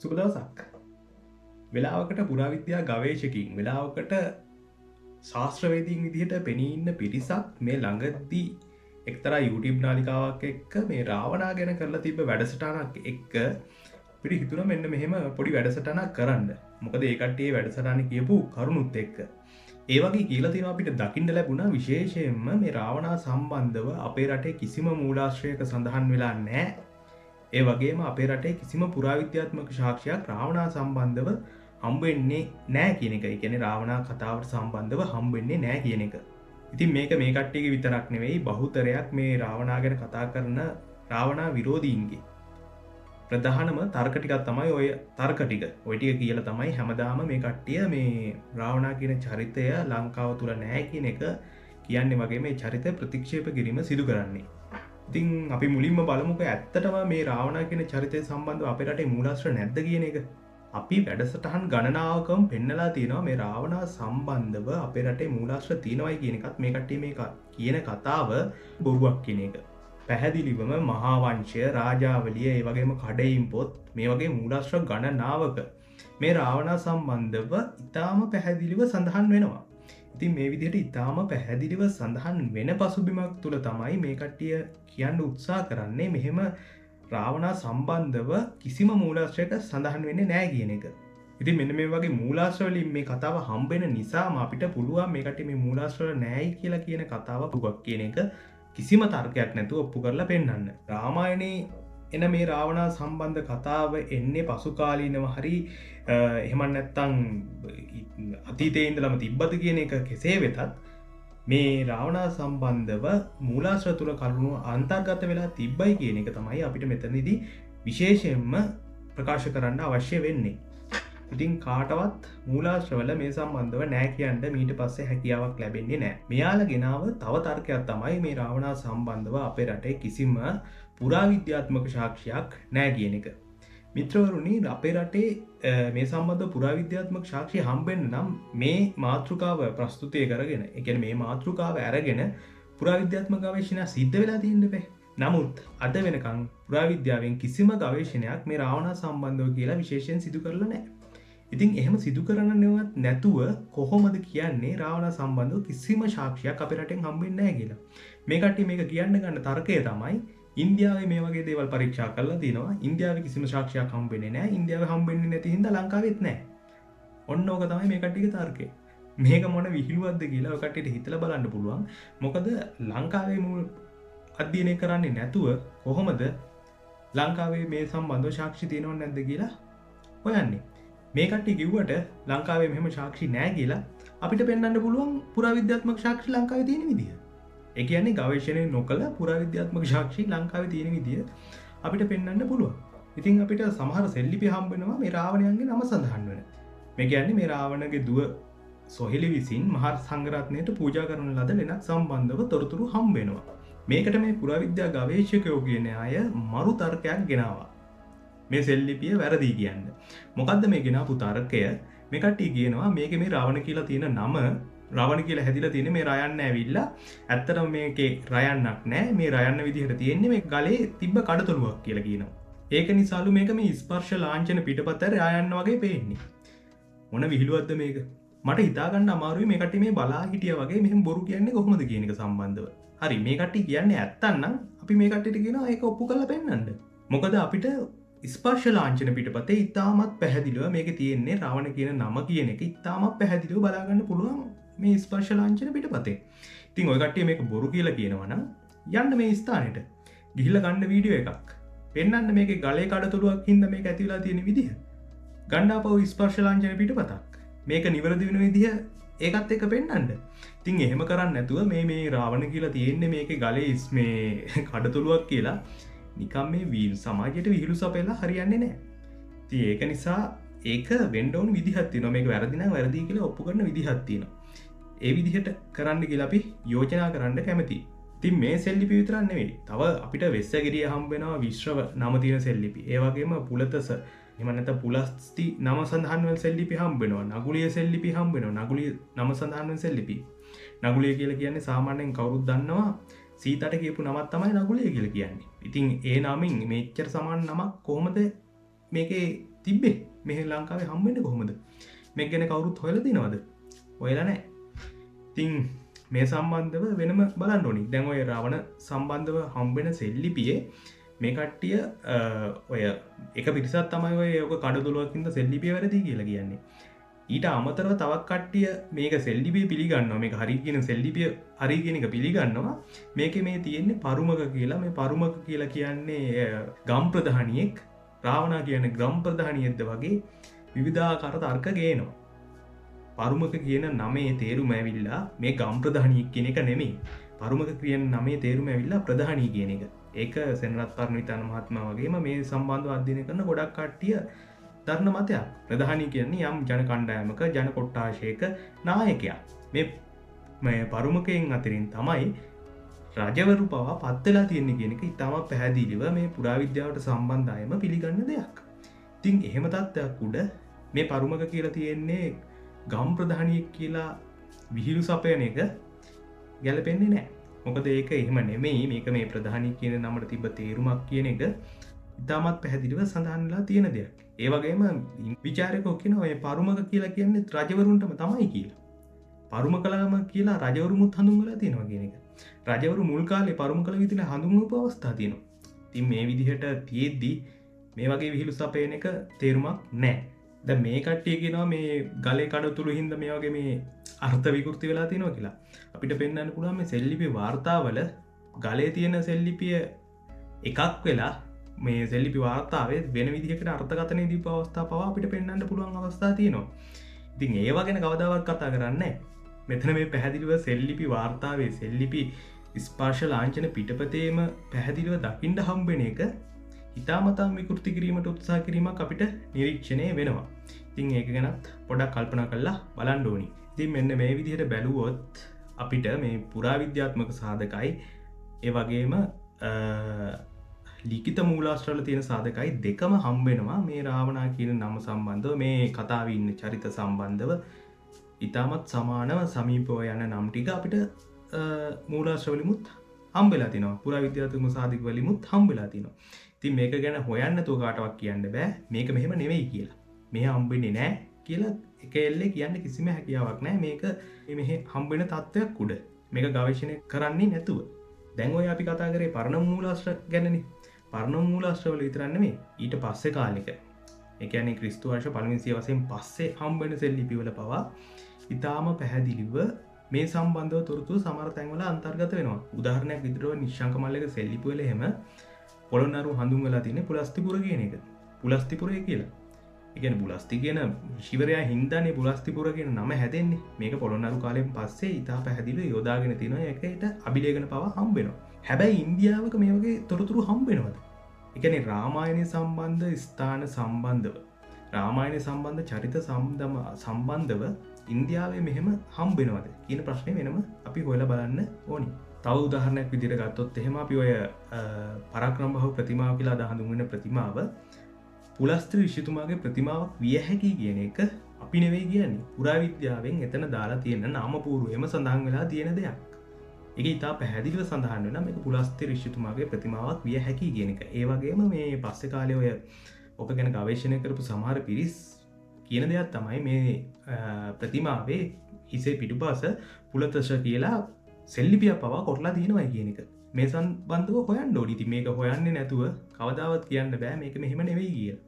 සුබ දවසක්. වෙලාවකට පුරාවිද්‍යා ගවේෂකින් වෙලාවකට ශාස්ත්‍රවේදීන් විදිහට පෙනී ඉන්න පිරිසක් මේ ළඟදී එක්තරා YouTube නාලිකාවක් එක්ක මේ රාවණා ගැන කරලා තිබ්බ වැඩසටහනක් එක්ක අපිට හිතුණා මෙන්න මෙහෙම පොඩි වැඩසටහනක් කරන්න. මොකද ඒ කට්ටිය වැඩසටහනේ කියපු කරුණුත් එක්ක. ඒ වගේ කියලා තියෙනවා අපිට දකින්න ලැබුණා විශේෂයෙන්ම මේ රාවණා සම්බන්ධව අපේ රටේ කිසිම මූලාශ්‍රයක සඳහන් වෙලා නැහැ. ඒ වගේම අපේ රටේ කිසිම පුරාවිද්‍යාත්මක සාක්ෂියක් රාවණා සම්බන්ධව හම්බෙන්නේ නෑ කියන එක. ඒ කියන්නේ රාවණා කතාවට සම්බන්ධව හම්බෙන්නේ නෑ කියන එක. ඉතින් මේක මේ කට්ටියගේ විතරක් නෙවෙයි බහුතරයක් මේ රාවණා ගැන කතා කරන රාවණා විරෝධීන්ගේ ප්‍රධානම තර්ක ටිකක් තමයි ඔය තර්ක ටික. ඔය ටික කියලා තමයි හැමදාම මේ කට්ටිය මේ රාවණා කියන චරිතය ලංකාව තුල නෑ කියන එක කියන්නේ වගේ මේ චරිතය ප්‍රතික්ෂේප කිරීම සිදු කරන්නේ. ඉතින් අපි මුලින්ම බලමුක ඇත්තටම මේ රාවණා කියන චරිතය සම්බන්ධව අපේ රටේ මූලාශ්‍ර නැද්ද කියන එක. අපි වැඩසටහන් ගණනාවකම පෙන්නලා තියෙනවා මේ රාවණා සම්බන්ධව අපේ රටේ මූලාශ්‍ර තියෙනවයි කියන එකත් මේ කට්ටිය මේ කියන කතාව බොරුවක් කියන එක. පැහැදිලිවම මහා වංශය, රාජාවලිය, ඒ වගේම කඩයිම් පොත් මේ වගේ මූලාශ්‍ර ගණනාවක මේ රාවණා සම්බන්ධව ඉතාම පැහැදිලිව සඳහන් වෙනවා. ඉතින් මේ විදිහට ඉතාම පැහැදිලිව සඳහන් වෙන පසුබිමක් තුළ තමයි මේ කට්ටිය කියන්න උත්සාහ කරන්නේ මෙහෙම රාවණා සම්බන්ධව කිසිම මූලාශ්‍රයක සඳහන් වෙන්නේ නෑ කියන එක. ඉතින් මෙන්න මේ වගේ මූලාශ්‍රවලින් මේ කතාව හම්බෙන නිසාම අපිට පුළුවන් මේ කට්ටිය මේ මූලාශ්‍රවල නෑයි කියලා කියන කතාව පුවක් කියන එක කිසිම තර්කයක් නැතුව ඔප්පු කරලා පෙන්නන්න. රාමායනයේ එන මේ රාවණා සම්බන්ධ කතාව එන්නේ පසු කාලීනව හරි එහෙම නැත්තම් අතීතයේ ඉඳලම තිබ්බද කියන එක කෙසේ වෙතත් මේ රාවණා සම්බන්ධව මූලාශ්‍ර තුල කරුණු අන්තර්ගත වෙලා තිබ්බයි කියන එක තමයි අපිට මෙතනදී විශේෂයෙන්ම ප්‍රකාශ කරන්න අවශ්‍ය වෙන්නේ. ඉතින් කාටවත් මූලාශ්‍රවල මේ සම්බන්ධව නෑ කියන්න මීට පස්සේ හැකියාවක් ලැබෙන්නේ නෑ. මෙයාලා ගෙනාව තව තර්කයක් තමයි මේ රාවණා සම්බන්ධව අපේ රටේ කිසිම පුරාවිද්‍යාත්මක සාක්ෂියක් නෑ කියන එක. මිත්‍රවරුනි, අපේ රටේ මේ සම්බන්ධ පුරාවිද්‍යාත්මක සාක්ෂි හම්බෙන්න නම් මේ මාතෘකාව ප්‍රස්තුතය කරගෙන, ඒ කියන්නේ මේ මාතෘකාව අරගෙන පුරාවිද්‍යාත්මක ගවේෂණ සිද්ධ වෙලා තියෙන්න බෑ. නමුත් අද වෙනකන් පුරාවිද්‍යාවෙන් කිසිම ගවේෂණයක් මේ රාවණා සම්බන්ධව කියලා විශේෂයෙන් සිදු කරලා නැහැ. ඉතින් එහෙම සිදු කරන්නවත් නැතුව කොහොමද කියන්නේ රාවණා සම්බන්ධව කිසිම සාක්ෂියක් අපේ රටෙන් හම්බෙන්නේ නැහැ කියලා. මේ කට්ටිය මේක කියන්න ගන්න තර්කය තමයි ඉන්දියාවේ මේ වගේ දේවල් පරීක්ෂා කරලා තිනවා. ඉන්දියාවේ කිසිම සාක්ෂියක් හම්බෙන්නේ නැහැ. ඉන්දියාවේ හම්බෙන්නේ නැති හින්දා ලංකාවෙත් නැහැ. ඔන්න ඕක තමයි මේ කට්ටියගේ තර්කය. මේක මොන විහිළුවක්ද කියලා ඔය කට්ටියට හිතලා බලන්න පුළුවන්. මොකද ලංකාවේ මුල් අධ්‍යයනය කරන්නේ නැතුව කොහොමද ලංකාවේ මේ සම්බන්ධව සාක්ෂි තියෙනවද නැද්ද කියලා හොයන්නේ. මේ කට්ටිය කිව්වට ලංකාවේ මෙහෙම සාක්ෂි නැහැ කියලා අපිට පෙන්වන්න පුළුවන් පුරාවිද්‍යාත්මක සාක්ෂි ලංකාවේ තියෙන විදිය. ඒ කියන්නේ ගවේෂණය නොකළ පුරාවිද්‍යාත්මක සාක්ෂි ලංකාවේ තියෙන විදිය අපිට පෙන්වන්න පුළුවන්. ඉතින් අපිට සමහර සෙල්ලිපි හම්බ වෙනවා මේ රාවණයන්ගේ නම සඳහන් වෙන. මේ කියන්නේ මේ රාවණගේ දුව සොහිලි විසින් මහා සංඝරත්නයට පූජා කරන ලද ලෙනක් සම්බන්ධව තොරතුරු හම්බ වෙනවා. මේකට මේ පුරාවිද්‍යා ගවේෂකයෝ කියන අය මරු තර්කයක් ගෙනාවා. මේ සෙල්ලිපිය වැරදි කියන්න. මොකද්ද මේ ගෙනාපු තර්කය? මේ කට්ටිය කියනවා මේකේ මේ රාවණ කියලා තියෙන නම රාවණ කියලා හැදිලා තියෙන්නේ මේ රයන්න ඇවිල්ලා ඇත්තටම මේකේ රයන්නක් නැහැ. මේ රයන්න විදිහට තියෙන්නේ මේ ගලේ තිබ්බ කඩතොලුවක් කියලා කියනවා. ඒක නිසාලු මේක මේ ස්පර්ශ ලාංඡන පිටපත රයන්න වගේ පේන්නේ. මොන විහිළුවක්ද මේක? මට හිතා ගන්න අමාරුයි මේ කට්ටිය මේ බලා හිටියා වගේ මෙහෙම බොරු කියන්නේ කොහොමද කියන එක සම්බන්ධව. හරි, මේ කට්ටිය කියන්නේ ඇත්තන්නම් අපි මේ කට්ටියට කියනවා ඒක ඔප්පු කරලා පෙන්නන්න. මොකද අපිට ස්පර්ශ ලාංඡන පිටපතේ ඉතාමත් පැහැදිලිව මේක තියෙන්නේ රාවණ කියන නම කියන එක ඉතාමත් පැහැදිලිව බලා ගන්න පුළුවන් මේ ස්පර්ශ ලාංඡන පිටපතේ. ඉතින් ඔය කට්ටිය මේක බොරු කියලා කියනවා නම් යන්න මේ ස්ථානෙට ගිහිල්ලා ගන්න වීඩියෝ එකක් පෙන්නන්න මේකේ ගලේ කඩතොලුවක් හින්දා මේක ඇති වෙලා තියෙන විදිහ. ගන්න ආපහු ස්පර්ශ ලාංඡන පිටපතක් මේක නිවැරදි වෙන විදිහ ඒකත් එක්ක පෙන්නන්න. ඉතින් එහෙම කරන්නේ නැතුව මේ රාවණ කියලා තියෙන්නේ මේකේ ගලේ මේ කඩතොලුවක් කියලා නිකම් මේ සමාජයට විහිළු සපයලා හරියන්නේ නැහැ. ඉතින් ඒක නිසා ඒක වෙන්න ඕන විදිහක් තියෙනවා. මේක වැරදි නම් වැරදි කියලා ඔප්පු කරන විදිහක් තියෙනවා. ඒ විදිහට කරන්න කියලා අපි යෝජනා කරන්න කැමතියි. ඉතින් මේ සෙල්ලිපි විතරක් නෙවෙයි. තව අපිට වෙස්සගිරිය හම්බ වෙනවා විශ්‍රව නම තියෙන සෙල්ලිපි. ඒ වගේම පුලතස එහෙම නැත්නම් පුලස්ති නම සඳහන් වෙන සෙල්ලිපි හම්බ වෙනවා. නගුලිය සෙල්ලිපි හම්බ වෙනවා. නගුලිය නම සඳහන් වෙන සෙල්ලිපි. නගුලිය කියලා කියන්නේ සාමාන්‍යයෙන් කවුරුත් දන්නවා සීතට කියපු නමක් තමයි නගුලිය කියලා කියන්නේ. ඉතින් ඒ නමින් මෙච්චර සමාන නමක් කොහොමද මේකේ තිබ්බේ මෙහ ලංකාවේ හම්බෙන්නේ කොහොමද මේ ගැන කවුරුත් හොයලා තිනවද ඔයලා නැහැ තින් මේ සම්බන්ධව වෙනම බලන්න ඕනි දැන් ඔය රවණ සම්බන්ධව හම්බෙන සෙල්ලිපියේ මේ කට්ටිය ඔය එක පිරිසත් තමයි ඔය ඔක කඩතුළුවකින්ද සෙල්ලිපිය වැරදි කියලා කියන්නේ ඊට අමතරව තවත් කට්ටිය මේක සෙල්ලිපිය පිළිගන්නවා මේක හරි කියන සෙල්ලිපිය හරි කියන එක පිළිගන්නවා මේකේ මේ තියෙන්නේ පරුමක කියලා මේ පරුමක කියලා කියන්නේ ගම් ප්‍රධානියෙක් රාවණා කියන්නේ ගම් ප්‍රධානියෙක්ද වගේ විවිධාකාර තර්ක ගේනවා පරුමක කියන නමේ තේරුම ඇවිල්ලා මේ ගම් ප්‍රධානියෙක් කියන එක නෙමෙයි පරුමක කියන නමේ තේරුම ඇවිල්ලා ප්‍රධානී කියන එක ඒක සෙනරත් පරණවිතාන මහත්මයා වගේම මේ සම්බන්ධව අධ්‍යයනය කරන ගොඩක් කට්ටිය දරන මතයක් ප්‍රධානී කියන්නේ යම් ජන කණ්ඩායමක ජන කොට්ටාශයක නායකයා මේ පරුමකයෙන් අතරින් තමයි රජවරු පවා පත්වෙලා තියෙන්නේ කියන එක ඉතාම පැහැදිලිව මේ පුරාවිද්‍යාවට සම්බන්ධ අයම පිළිගන්න දෙයක් ඉතින් එහෙම තත්ත්වයක් උඩ මේ පරුමක කියලා තියෙන්නේ ගම් ප්‍රධානියෙක් කියලා විහිළු සපයන එක ගැලපෙන්නේ නෑ මොකද ඒක එහෙම නෙමෙයි මේක මේ ප්‍රධානී කියන නමට තිබ්බ තේරුමක් කියන එක ඉතාමත් පැහැදිලිව සඳහන්ලා තියෙන දෙයක් ඒ වගේම විචාරකෝ කියන ඔය පරුමක කියලා කියන්නේ රජවරුන්ටම තමයි කියලා පරුමකලම කියලා රජවරුමුත් හඳුන්වලා තියෙනවා කියන එක රජවරු මුල් කාලේ පරුමකල විදිහට හඳුන්වපු අවස්ථා තියෙනවා ඉතින් මේ විදිහට තියෙද්දි මේ වගේ විහිළු සපයන එක තේරුමක් නෑ දැන් මේ කට්ටිය කියනවා මේ ගලේ කඩතුළු හින්දා මේ වගේ මේ අර්ථ විකෘති වෙලා තියෙනවා කියලා අපිට පෙන්වන්න පුළුවන් මේ සෙල්ලිපි වාර්තාවල ගලේ තියෙන සෙල්ලිපිය එකක් වෙලා මේ සෙල්ලිපි වාර්තාවේ වෙන විදිහකට අර්ථකථනය දීපු අවස්ථා පවා අපිට පෙන්වන්න පුළුවන් අවස්ථා තියෙනවා ඉතින් ඒවා ගැන කවදාවත් කතා කරන්නේ මෙතන මේ පැහැදිලිව සෙල්ලිපි වාර්තාවේ සෙල්ලිපි ස්පර්ශ ලාංඡන පිටපතේම පැහැදිලිව දකින්න හම්බෙන එක ඉතාමතා විකෘති කිරීමට උත්සාහ කිරීමක් අපිට නිරීක්ෂණය වෙනවා ඉතින් ඒක ගැනත් පොඩක් කල්පනා කරලා බලන්න ඕනි ඉතින් මෙන්න මේ විදිහට බැලුවොත් අපිට මේ පුරාවිද්‍යාත්මක සාධකයි ඒ වගේම ලිඛිත මූලාශ්‍රවල තියෙන සාධකයි දෙකම හම්බෙනවා මේ රාවණා කියන නම සම්බන්ධව මේ කතාවේ ඉන්න චරිත සම්බන්ධව ඉතාමත් සමානව සමීපව යන නම් ටික අපිට මූලාශ්‍රවලිමුත් හම්බෙලා තිනවා පුරාවිද්‍යාත්මක සාධක වලිමුත් හම්බෙලා තිනවා ඉතින් මේක ගැන හොයන්න නැතුව කාටවත් කියන්න බෑ මේක මෙහෙම නෙවෙයි කියලා මේ හම්බෙන්නේ නෑ කියලා එක එල්ලේ කියන්න කිසිම හැකියාවක් නෑ මේක මෙහෙ හම්බෙන තත්ත්වයක් උඩ මේක ගවේෂණය කරන්නේ නැතුව දැන් ඔය අපි කතා කරේ පරණ මූලාශ්‍ර ගැනනේ පරණ මූලාශ්‍රවල විතරක් නෙමෙයි ඊට පස්සේ කාලෙක ඒ කියන්නේ ක්‍රිස්තු වර්ෂ පළවෙනි සියවසෙන් පස්සේ හම්බෙන සෙල්ලිපිවල පවා ඊටාම පැහැදිලිව මේ සම්බන්ධව තොරතුරු සමහර තැන්වල අන්තර්ගත වෙනවා උදාහරණයක් විදිහට නිශ්ශංක මල්ලක සෙල්ලිපිවල එහෙම පොළොන්නරු හඳුන්වලා තියෙන්නේ පුලස්තිපුර කියන එක පුලස්තිපුරය කියලා ඒ කියන්නේ පුලස්ති කියන ශිවරයා හින්දානේ පුලස්තිපුර කියන නම හැදෙන්නේ මේක පොළොන්නරු කාලයෙන් පස්සේ ඉතා පැහැදිලිව යොදාගෙන තියෙනවා ඒකට අභිලේඛන පවා හම්බ වෙනවා හැබැයි ඉන්දියාවක මේ වගේ තොරතුරු හම්බ වෙනවද ඒ කියන්නේ රාමායනය සම්බන්ධ ස්ථාන සම්බන්ධව රාමායනය සම්බන්ධ චරිත සම්බන්ධව ඉන්දියාවේ මෙහෙම හම්බ වෙනවද කියන ප්‍රශ්නේ වෙනම අපි හොයලා බලන්න ඕනි තව උදාහරණයක් විදිහට ගත්තොත් එහෙම අපි ඔය පරාක්‍රම බහුව ප්‍රතිමාව කියලා හඳුන්වන ප්‍රතිමාව පුලස්ත්‍ර ඍෂිතුමාගේ ප්‍රතිමාවක් විය හැකි කියන එක අපි නෙවෙයි කියන්නේ පුරාවිද්‍යාවෙන් එතන දාලා තියෙන නාමපූර්වයම සඳහන් වෙලා තියෙන දෙයක්. ඒක ඉතා පැහැදිලිව සඳහන් වෙනවා මේක පුලස්ත්‍ර ඍෂිතුමාගේ ප්‍රතිමාවක් විය හැකි කියන එක. ඒ වගේම මේ පස්සේ කාලේ ඔය ඔක ගැන ගවේෂණය කරපු සමහර පිරිස් කියන දෙයක් තමයි මේ ප්‍රතිමාවේ හිසේ පිටුපස පුලතශ කියලා සෙල්ලිපිය පවා කොටලා තියෙනවා කියන එක මේ සම්බන්ධව හොයන්න ඕනි. ඉතින් මේක හොයන්නේ නැතුව කවදාවත් කියන්න බෑ මේක මෙහෙම නෙවෙයි කියලා.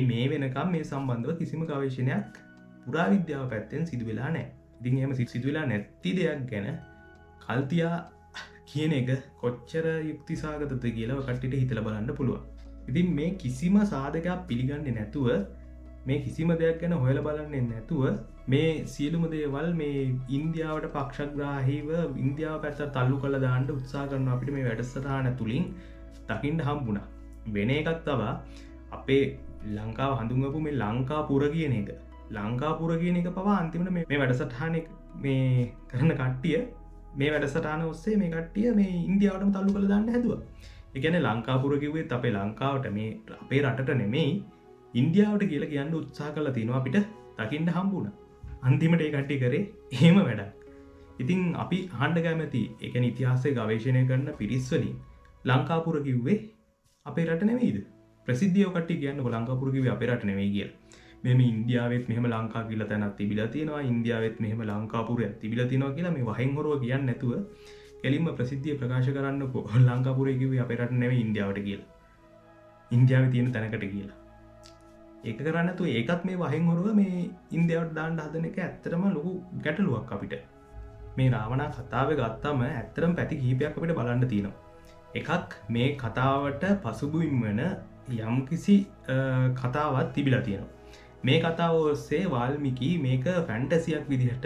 මේ වෙනකම් මේ සම්බන්ධව කිසිම ගවේෂණයක් පුරාවිද්‍යාව පැත්තෙන් සිදු වෙලා නැහැ. ඉතින් එහෙම සිදු වෙලා නැති දෙයක් ගැන කල්තියා කියන එක කොච්චර යුක්තිසහගතද කියලා ඔය කට්ටියට හිතලා බලන්න පුළුවන්. ඉතින් මේ කිසිම සාධකයක් පිළිගන්නේ නැතුව මේ කිසිම දෙයක් ගැන හොයලා බලන්නේ නැතුව මේ සියලුම දේවල් මේ ඉන්දියාවට පක්ෂග්‍රාහීව ඉන්දියාව පැත්තට තල්ලු කරලා දාන්න උත්සාහ කරනවා අපිට මේ වැඩසටහන තුලින් දකින්න හම්බුණා. වෙන එකක් තමයි අපේ ලංකාව හඳුන්වපු මේ ලංකාපුර කියන එක. ලංකාපුර කියන එක පවා අන්තිමට මේ වැඩසටහන මේ කරන කට්ටිය මේ වැඩසටහන ඔස්සේ මේ කට්ටිය මේ ඉන්දියාවටම තල්ලු කරලා දාන්න හැදුවා. ඒ කියන්නේ ලංකාපුර කිව්වෙත් අපේ ලංකාවට මේ අපේ රටට නෙමෙයි ඉන්දියාවට කියලා කියන්න උත්සාහ කරලා තිනවා අපිට දකින්න හම්බුණා. අන්තිමට ඒ කට්ටිය කරේ එහෙම වැඩක්. ඉතින් අපි අහන්න කැමති ඒ කියන්නේ ඉතිහාසය ගවේෂණය කරන පිරිස් වලින් ලංකාපුර කිව්වේ අපේ රට නෙමෙයිද? ප්‍රසිද්ධිය කට්ටිය කියන්නේ ලංකාපුර කිව්වේ අපේ රට නෙවෙයි කියලා. මෙහෙම ඉන්දියාවෙත් මෙහෙම ලංකා කියලා තැනක් තිබිලා තියෙනවා. ඉන්දියාවෙත් මෙහෙම ලංකාපුරයක් තිබිලා තියෙනවා කියලා මේ වහෙන් හොරුව කියන්නේ නැතුව කෙලින්ම ප්‍රසිද්ධිය ප්‍රකාශ කරන්නකෝ ලංකාපුරේ කිව්වේ අපේ රට නෙවෙයි ඉන්දියාවට කියලා. ඉන්දියාවේ තියෙන තැනකට කියලා. ඒක කරන්න නැතුව ඒකත් මේ වහෙන් හොරුව මේ ඉන්දියාවට දාන්න හදන එක ඇත්තටම ලොකු ගැටලුවක් අපිට. මේ රාවණා කතාවේ ගත්තම ඇත්තටම පැති කිහිපයක් අපිට බලන්න තියෙනවා. එකක් මේ කතාවට පසුබිම් වෙන යම්කිසි කතාවක් තිබිලා තියෙනවා. මේ කතාව ඔස්සේ වාල්මීකි මේක ෆැන්ටසියක් විදිහට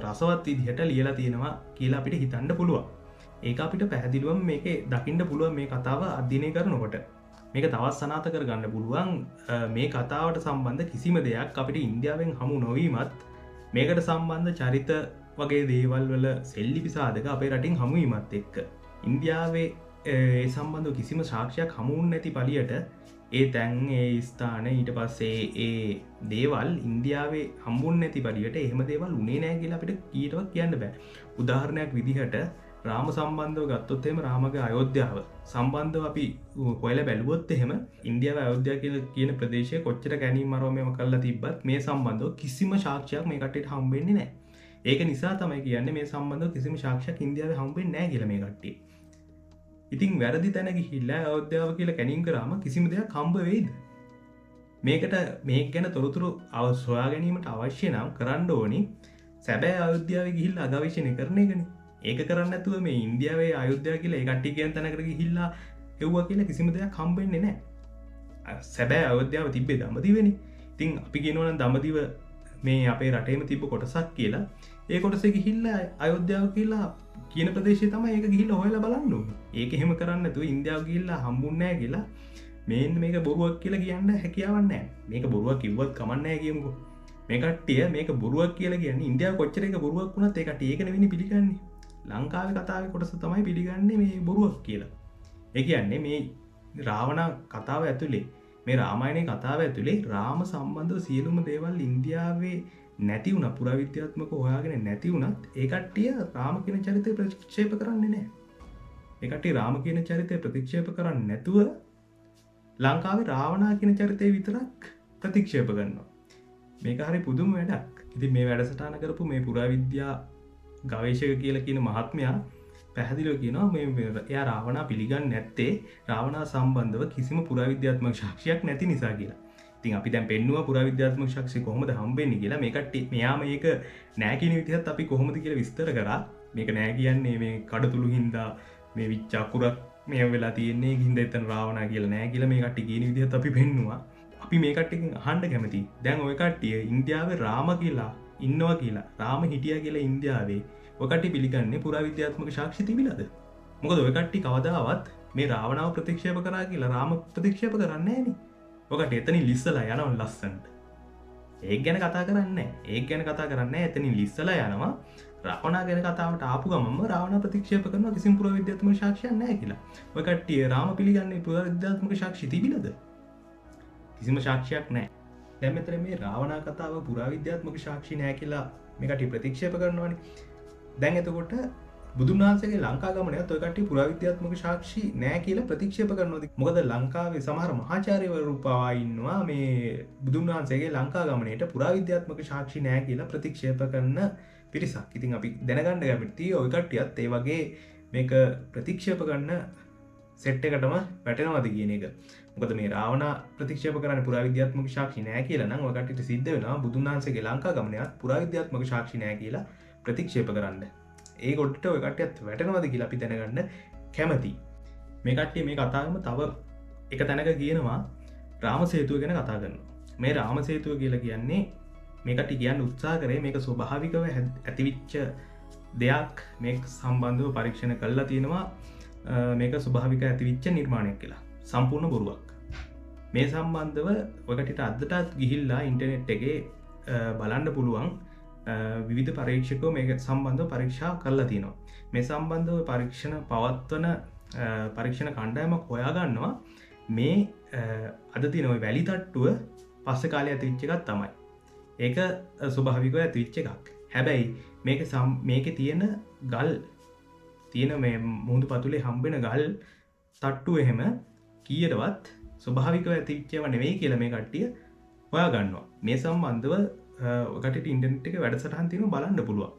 රසවත් විදිහට ලියලා තියෙනවා කියලා අපිට හිතන්න පුළුවන්. ඒක අපිට පැහැදිලිවම මේකේ දකින්න පුළුවන් මේ කතාව අධ්‍යයනය කරනකොට. මේක තවත් සනාථ කරගන්න පුළුවන් මේ කතාවට සම්බන්ධ කිසිම දෙයක් අපිට ඉන්දියාවෙන් හමු නොවීමත් මේකට සම්බන්ධ චරිත වගේ දේවල් වල සෙල්ලිපි සාධක අපේ රටින් හමුවීමත් එක්ක ඉන්දියාවේ ඒ සම්බන්ධ කිසිම සාක්ෂයක් හමුවුන් නැති පලියට ඒ තැන් ඒ ස්ථාන ඊට පස්සේ ඒ දේවල් ඉන්දියාවේ හම්බුන් නැති පලියට එහෙම දේවල් උනේ නෑ කියලා අපිට කීටවත් කියන්න බෑ. උදාහරණයක් විදිහට රාම සම්බන්ධව ගත්තොත් එහෙම රාමගේ අයෝධ්‍යාව සම්බන්ධව අපි හොයලා බැලුවොත් එහෙම ඉන්දියාව අයෝධ්‍යාව කියලා කියන ප්‍රදේශය කොච්චර ගැනීම මරවමම කරලා තිබ්බත් මේ සම්බන්ධව කිසිම සාක්ෂියක් මේ කට්ටියට හම්බ වෙන්නේ නැහැ. ඒක නිසා තමයි කියන්නේ මේ සම්බන්ධව කිසිම සාක්ෂියක් ඉන්දියාවේ හම්බ වෙන්නේ නැහැ කියලා මේ කට්ටිය. ඉතින් වැරදි තැන ගිහිල්ලා අයෝධ්‍යාව කියලා කැණීම් කරාම කිසිම දෙයක් හම්බ වෙයිද? මේකට මේක ගැන තොරතුරු සොයා ගැනීමට අවශ්‍ය නම් කරන්න ඕනි සැබෑ අයෝධ්‍යාවේ ගිහිල්ලා අගවේෂණය කරන එකනේ. ඒක කරන්න නැතුව මේ ඉන්දියාවේ අයෝධ්‍යාව කියලා ඒ කට්ටිය කියන තැනකට ගිහිල්ලා එව්වා කියලා කිසිම දෙයක් හම්බ වෙන්නේ නැහැ. සැබෑ අයෝධ්‍යාව තිබ්බේ දඹදිවනේ. ඉතින් අපි කියනවා නම් දඹදිව මේ අපේ රටේම තිබ්බ කොටසක් කියලා. ඒ කොටසේ ගිහිල්ලා අයෝධ්‍යාව කියලා කියන ප්‍රදේශය තමයි ඒක ගිහිල්ලා හොයලා බලන්න ඕනේ. ඒක එහෙම කරන්න නැතුව ඉන්දියාව ගිහිල්ලා හම්බුන්නේ නැහැ කියලා මේක බොරුවක් කියලා කියන්න හැකියාවක් නැහැ. මේක බොරුවක් කිව්වත් කමක් නැහැ කියමුකෝ. මේ කට්ටිය මේක බොරුවක් කියලා කියන්නේ ඉන්දියාව කොච්චර එක බොරුවක් වුණත් ඒ කට්ටිය ඒක නෙවෙයි පිළිගන්නේ. ලංකාවේ කතාවේ කොටස තමයි පිළිගන්නේ මේ බොරුවක් කියලා. ඒ කියන්නේ මේ රාවණ කතාව ඇතුලේ මේ රාමායනයේ කතාව ඇතුලේ රාම සම්බන්ධව සියලුම දේවල් ඉන්දියාවේ නැති වුණා පුරාවිද්‍යාත්මකව හොයාගෙන නැති වුණත් ඒ කට්ටිය රාම කියන චරිතය ප්‍රතික්ෂේප කරන්නේ නැහැ. ඒ කට්ටිය රාම කියන චරිතය ප්‍රතික්ෂේප කරන්නේ නැතුව ලංකාවේ රාවණා කියන චරිතය විතරක් ප්‍රතික්ෂේප කරනවා. මේක හරි පුදුම වැඩක්. ඉතින් මේ වැඩසටහන කරපු මේ පුරාවිද්‍යා ගවේෂක කියලා කියන මහත්මයා පැහැදිලිව කියනවා මේ එයා රාවණා පිළිගන්නේ නැත්තේ රාවණා සම්බන්ධව කිසිම පුරාවිද්‍යාත්මක සාක්ෂියක් නැති නිසා කියලා. ඉතින් අපි දැන් පෙන්නුවා පුරාවිද්‍යාත්මක සාක්ෂි කොහොමද හම්බෙන්නේ කියලා. මේකට මෙයා මේක නෑ කියන විදිහත් අපි කොහොමද කියලා විස්තර කරා. මේක නෑ කියන්නේ මේ කඩතුළු හින්දා මේ විච්ච අකුරක් මේ වෙලා තියෙන්නේ හින්දා එතන රාවණා කියලා නෑ කියලා මේ කට්ටිය කියන විදිහත් අපි පෙන්නුවා. අපි මේ කට්ටියකින් අහන්න කැමතියි. දැන් ওই කට්ටිය ඉන්දියාවේ රාම කියලා ඉන්නවා කියලා රාම හිටියා කියලා ඉන්දියාවේ ඔය කට්ටිය පිළිගන්නේ පුරාවිද්‍යාත්මක සාක්ෂි තිබිලාද? මොකද ඔය කට්ටිය කවදාවත් මේ රාවණාව ප්‍රතික්ෂේප කරා කියලා රාම ප්‍රතික්ෂේප කරන්නේ නැහනේ. ඔය කට්ටිය එතනින් ලිස්සලා යනවා ලස්සනට. ඒක ගැන කතා කරන්නේ නැහැ. ඒක ගැන කතා කරන්නේ නැහැ. එතනින් ලිස්සලා යනවා. රාවණා ගැන කතාවට ආපු ගමන්ම රාවණා ප්‍රතික්ෂේප කරනවා කිසිම පුරාවිද්‍යාත්මක සාක්ෂියක් නැහැ කියලා. ඔය කට්ටිය රාම පිළිගන්නේ පුරාවිද්‍යාත්මක සාක්ෂි තිබිලාද? කිසිම සාක්ෂියක් නැහැ. දැන් මෙතන මේ රාවණා කතාව පුරාවිද්‍යාත්මක සාක්ෂි නැහැ කියලා මේ කට්ටිය ප්‍රතික්ෂේප කරනවානේ. දැන් එතකොට බුදුන් වහන්සේගේ ලංකා ගමනයත් ඔය කට්ටිය පුරාවිද්‍යාත්මක සාක්ෂි නෑ කියලා ප්‍රතික්ෂේප කරනවා. මොකද ලංකාවේ සමහර මහාචාර්යවරු පවා ඉන්නවා මේ බුදුන් වහන්සේගේ ලංකා ගමනේට පුරාවිද්‍යාත්මක සාක්ෂි නෑ කියලා ප්‍රතික්ෂේප කරන පිරිසක්. ඉතින් අපි දැනගන්න කැමතියි ඔය කට්ටියත් ඒ වගේ මේක ප්‍රතික්ෂේප කරන සෙට් එකටම වැටෙනවද කියන එක. මොකද මේ රාවණා ප්‍රතික්ෂේප කරන්නේ පුරාවිද්‍යාත්මක සාක්ෂි නෑ කියලා නම් ඔය කට්ටියට සිද්ධ වෙනවා බුදුන් වහන්සේගේ ලංකා ගමනයත් පුරාවිද්‍යාත්මක සාක්ෂි නෑ කියලා ප්‍රතික්ෂේප කරන්න. ඒ කොට්ට ඔය කට්ටියත් වැටෙනවද කියලා අපි දැනගන්න කැමතියි. මේ කට්ටිය මේ කතාවම තව එක තැනක කියනවා රාම සේතුව ගැන කතා කරනවා. මේ රාම සේතුව කියලා කියන්නේ මේ කට්ටිය කියන්න උත්සාහ කරේ මේක ස්වභාවිකව ඇතිවිච්ච දෙයක් මේක සම්බන්ධව පරීක්ෂණ කළා තියෙනවා මේක ස්වභාවික ඇතිවිච්ච නිර්මාණයක් කියලා. සම්පූර්ණ බොරුවක්. මේ සම්බන්ධව ඔය කට්ටියට අදටත් ගිහිල්ලා ඉන්ටර්නෙට් එකේ බලන්න පුළුවන් විවිධ පරීක්ෂකෝ මේක සම්බන්ධව පරීක්ෂා කරලා තියෙනවා. මේ සම්බන්ධව පරීක්ෂණ පවත්වන පරීක්ෂණ කණ්ඩායමක් හොයාගන්නවා මේ අද තියෙන ওই වැලි තට්ටුව පස්සේ කාලේ ඇතිවෙච්ච එකක් තමයි. ඒක ස්වභාවිකව ඇතිවෙච්ච එකක්. හැබැයි මේකේ තියෙන ගල් තියෙන මේ මුහුදු පතුලේ හම්බෙන ගල් තට්ටුව එහෙම කීයටවත් ස්වභාවිකව ඇතිවිච්චේව නෙවෙයි කියලා මේ කට්ටිය හොයා ගන්නවා. මේ සම්බන්ධව ඔකට ඉන්ටර්නෙට් එක වැඩසටහන් තියෙනවා බලන්න පුළුවන්.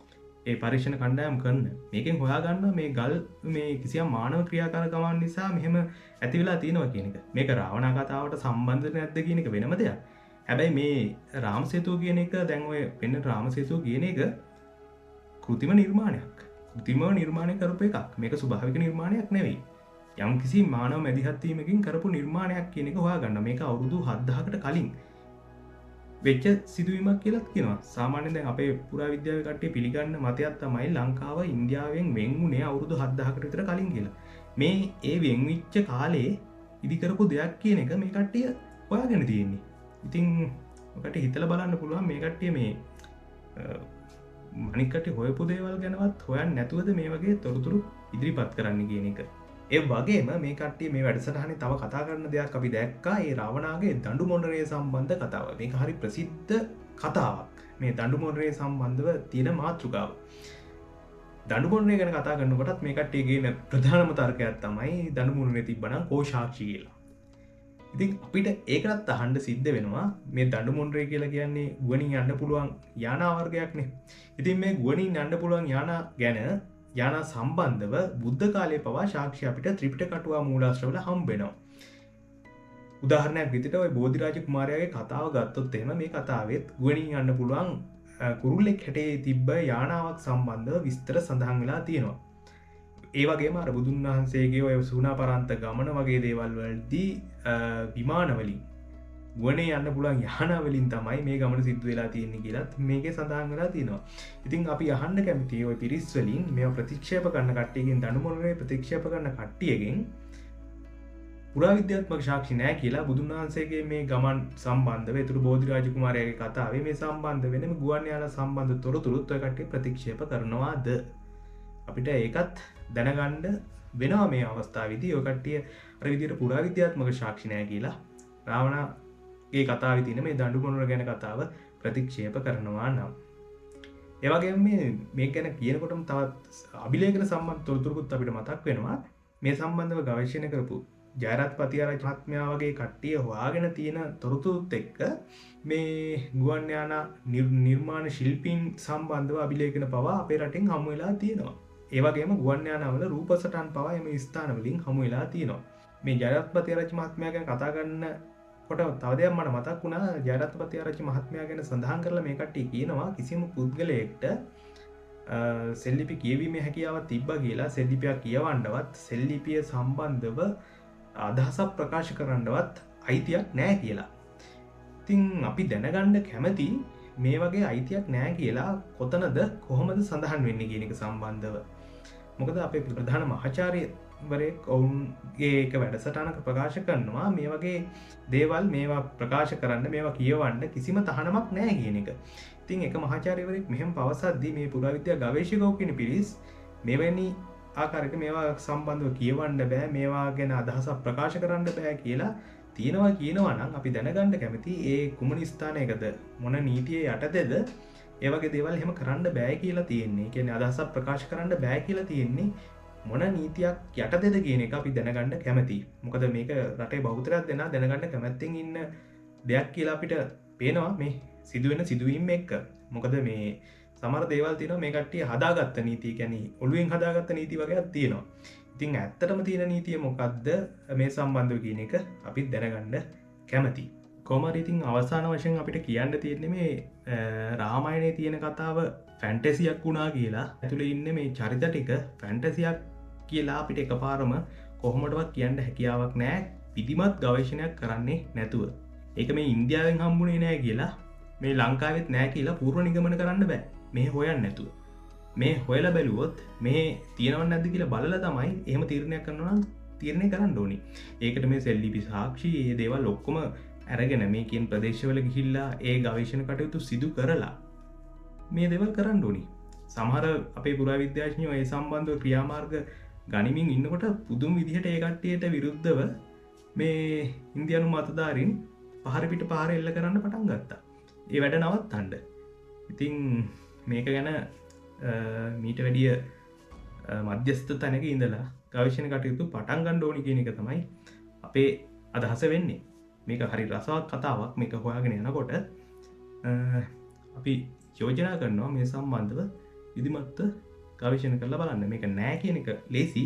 ඒ පරීක්ෂණ කණ්ඩායම් කරන මේකෙන් හොයාගන්න මේ ගල් මේ කිසියම් මානව ක්‍රියාකාරකමන් නිසා මෙහෙම ඇති වෙලා තියෙනවා කියන එක. මේක රාවණ කතාවට සම්බන්ධ නැද්ද කියන එක වෙනම දෙයක්. හැබැයි මේ රාමසේතුව කියන එක දැන් ඔය වෙන රාමසේතුව කියන එක කෘතිම නිර්මාණයක්. කෘතිම නිර්මාණය කරපු එකක්. මේක ස්වභාවික නිර්මාණයක් නෙවෙයි. යම් කිසි මානව මැදිහත් වීමකින් කරපු නිර්මාණයක් කියන එක හොයාගන්න. මේක අවුරුදු 7000කට කලින් වෙච්ච සිදුවීමක් කියලත් කියනවා. සාමාන්‍යයෙන් දැන් අපේ පුරාවිද්‍යාවේ කට්ටිය පිළිගන්න මතයක් තමයි ලංකාව ඉන්දියාවෙන් වෙන් වුණේ අවුරුදු 7000කට විතර කලින් කියලා. මේ ඒ වෙන් වෙච්ච කාලේ ඉදි කරපු දෙයක් කියන එක මේ කට්ටිය හොයාගෙන තියෙන්නේ. ඉතින් ඔකට හිතලා බලන්න පුළුවන් මේ කට්ටිය මේ අනික් කට්ටිය හොයපු දේවල් ගැනවත් හොයන්නේ නැතුවද මේ වගේ තොරතුරු ඉදිරිපත් කරන්න කියන එක. ඒ වගේම මේ කට්ටිය මේ වැඩසටහනේ තව කතා කරන දෙයක් අපි දැක්කා. ඒ රාවණාගේ දඬු මොණරේ සම්බන්ධ කතාව. මේක හරි ප්‍රසිද්ධ කතාවක්. මේ දඬු මොණරේ සම්බන්ධව තියෙන මාතෘකාව. දඬු මොණරේ ගැන කතා කරනකොටත් මේ කට්ටිය කියන ප්‍රධානම තර්කයක් තමයි දඬු මොණරේ තිබ්බනම් කෝ සාක්ෂි කියලා. ඉතින් අපිට ඒකටත් අහන්න සිද්ධ වෙනවා මේ දඬු මොණරේ කියලා කියන්නේ ගුවනින් යන්න පුළුවන් යානා වර්ගයක්නේ. ඉතින් මේ ගුවනින් යන්න පුළුවන් යානා ගැන යානා සම්බන්ධව බුද්ධ කාලයේ පවා සාක්ෂි අපිට ත්‍රිපිටක අටුවා මූලාශ්‍රවල හම්බ වෙනවා. උදාහරණයක් විදිහට ওই බෝධිරාජ කුමාරයාගේ කතාව ගත්තොත් එහෙම මේ කතාවෙත් ගුවනින් යන්න පුළුවන් කුරුල්ලෙක් හැටේ තිබ්බ යානාවක් සම්බන්ධව විස්තර සඳහන් වෙලා තියෙනවා. ඒ වගේම අර බුදුන් වහන්සේගේ ඔය සූනාපරන්ත ගමන වගේ දේවල් වලදී විමානවලින් ගුවනේ යන්න පුළුවන් යානාවලින් තමයි මේ ගමන සිද්ධ වෙලා තියෙන්නේ කියලාත් මේකේ සඳහන් වෙලා තියෙනවා. ඉතින් අපි අහන්න කැමතියි ওই පිරිස් වලින් මේව ප්‍රතික්ෂේප කරන කට්ටියගෙන් දඬු මොණරේ ප්‍රතික්ෂේප කරන කට්ටියගෙන් පුරාවිද්‍යාත්මක සාක්ෂි නැහැ කියලා බුදුන් වහන්සේගේ මේ ගමන් සම්බන්ධව ඒතුළු බෝධිරාජ කුමාරයාගේ කතාවේ මේ සම්බන්ධ වෙනම ගුවන් යාන සම්බන්ධ තොරතුරුත් ඔය කට්ටිය ප්‍රතික්ෂේප කරනවාද? අපිට ඒකත් දැනගන්න වෙනවා මේ අවස්ථාවේදී. ඔය කට්ටිය අර විදිහට පුරාවිද්‍යාත්මක සාක්ෂි නැහැ කියලා රාවණා ඒ කතාවේ තියෙන මේ දඬු මොණර ගැන කතාව ප්‍රතික්ෂේප කරනවා නම් ඒ වගේම මේ ගැන කියනකොටම තවත් අභිලේඛන සම්බන්ධ තොරතුරුකුත් අපිට මතක් වෙනවා. මේ සම්බන්ධව ගවේෂණය කරපු ජයරත් පතිආරච්චි මහත්මයා වගේ කට්ටිය හොයාගෙන තියෙන තොරතුරුත් එක්ක මේ ගුවන් යාන නිර්මාණ ශිල්පීන් සම්බන්ධව අභිලේඛන පවා අපේ රටෙන් හමු වෙලා තියෙනවා. ඒ වගේම ගුවන් යානවල රූපසටහන් පවා එම ස්ථාන වලින් හමු වෙලා තියෙනවා. මේ ජයරත් පතිආරච්චි මහත්මයා ගැන කතා කරන කොට තව දෙයක් මට මතක් වුණා. ජයරත් පතිආරච්චි මහත්මයා ගැන සඳහන් කරලා මේ කට්ටිය කියනවා කිසිම පුද්ගලයෙක්ට සෙල්ලිපි කියවීමේ හැකියාවක් තිබ්බා කියලා සෙල්ලිපියක් කියවන්නවත් සෙල්ලිපිය සම්බන්ධව අදහසක් ප්‍රකාශ කරන්නවත් අයිතියක් නැහැ කියලා. ඉතින් අපි දැනගන්න කැමති මේ වගේ අයිතියක් නැහැ කියලා කොතනද කොහොමද සඳහන් වෙන්නේ කියන එක සම්බන්ධව. මොකද අපේ ප්‍රධාන මහාචාර්යවරයෙක් ඔවුන්ගේ එක වැඩසටහනක ප්‍රකාශ කරනවා මේ වගේ දේවල් මේවා ප්‍රකාශ කරන්න මේවා කියවන්න කිසිම තහනමක් නැහැ කියන එක. ඉතින් එක මහාචාර්යවරයෙක් මෙහෙම පවසද්දී මේ පුරාවිද්‍යා ගවේෂකයෝ කියන පිරිස් මෙවැනි ආකාරයක මේවා සම්බන්ධව කියවන්න බෑ, මේවා ගැන අදහසක් ප්‍රකාශ කරන්න බෑ කියලා කියනවා නම් අපි දැනගන්න කැමති ඒ කුමන ස්ථානයකද මොන නීතියේ යටතේද ඒ වගේ දේවල් එහෙම කරන්න බෑ කියලා තියෙන්නේ. කියන්නේ අදහසක් ප්‍රකාශ කරන්න බෑ කියලා තියෙන්නේ මොන නීතියක් යටතේද කියන එක අපි දැනගන්න කැමතියි. මොකද මේක රටේ බහුතරයක් දෙනා දැනගන්න කැමැත්තෙන් ඉන්න දෙයක් කියලා අපිට පේනවා මේ සිදුවෙන සිදුවීම් එක්ක. මොකද මේ සමහර දේවල් තියෙනවා මේ කට්ටිය හදාගත්ත නීති, කියන්නේ ඔළුවෙන් හදාගත්ත නීති වගේක් තියෙනවා. ඉතින් ඇත්තටම තියෙන නීතිය මොකක්ද මේ සම්බන්ධව කියන එක අපි දැනගන්න කැමතියි. කොහොම හරි ඉතින් අවසාන වශයෙන් අපිට කියන්න තියෙන්නේ මේ රාමායනයේ තියෙන කතාව ෆැන්ටසියක් වුණා කියලා. ඇතුලේ ඉන්නේ මේ චරිත ටික ෆැන්ටසියක් කියලා අපිට එකපාරම කොහොමඩවත් කියන්න හැකියාවක් නැහැ විධිමත් ගවේෂණයක් කරන්නේ නැතුව. ඒක මේ ඉන්දියාවෙන් හම්බුනේ නැහැ කියලා, මේ ලංකාවෙත් නැහැ කියලා පූර්ව නිගමන කරන්න බෑ මේ හොයන්න නැතුව. මේ හොයලා බැලුවොත් මේ තියෙනවද නැද්ද කියලා බලලා තමයි එහෙම තීරණයක් කරනවා නම් තීරණය කරන්න ඕනි. ඒකට මේ සෙල්ලිපි සාක්ෂි මේ දේවල් ඔක්කොම අරගෙන මේ කියන ප්‍රදේශවල ගිහිල්ලා ඒ ගවේෂණ කටයුතු සිදු කරලා මේ දේවල් කරන්න ඕනි. සමහර අපේ පුරාවිද්‍යාඥයෝ ඒ සම්බන්ධව ක්‍රියාමාර්ග ගනිමින් ඉන්නකොට පුදුම විදිහට ඒ කට්ටියට විරුද්ධව මේ ඉන්දියානු මතධාරීන් පහර පිට පහර එල්ල කරන්න පටන් ගත්තා. ඒ වැඩ නවත්තන්න. ඉතින් මේක ගැන මීට වැඩිය මධ්‍යස්ථ තැනක ඉඳලා ගවේෂණ කටයුතු පටන් ගන්න ඕනි කියන එක තමයි අපේ අදහස වෙන්නේ. මේක හරි රසවත් කතාවක් මේක හොයාගෙන යනකොට අපි යෝජනා කරනවා මේ සම්බන්ධව විදිමත්ත ගවේශණ කරලා බලන්න. මේක නෑ කියන එක ලේසි.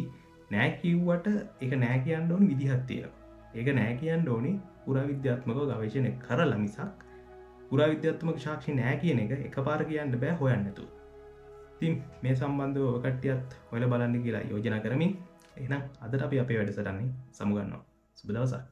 නෑ කිව්වට ඒක නෑ කියන්න ඕනි විදිහක් තියෙනවා. ඒක නෑ කියන්න ඕනි පුරාවිද්‍යාත්මකව ගවේෂණය කරලා මිසක් පුරාවිද්‍යාත්මක සාක්ෂි නෑ කියන එක එකපාර කියන්න බෑ හොයන්න නැතුව. ඉතින් මේ සම්බන්ධව ඔය කට්ටියත් හොයලා බලන්න කියලා යෝජනා කරමින් එහෙනම් අදට අපි අපේ වැඩසටහනේ සමුගන්නවා. සුබ දවසක්.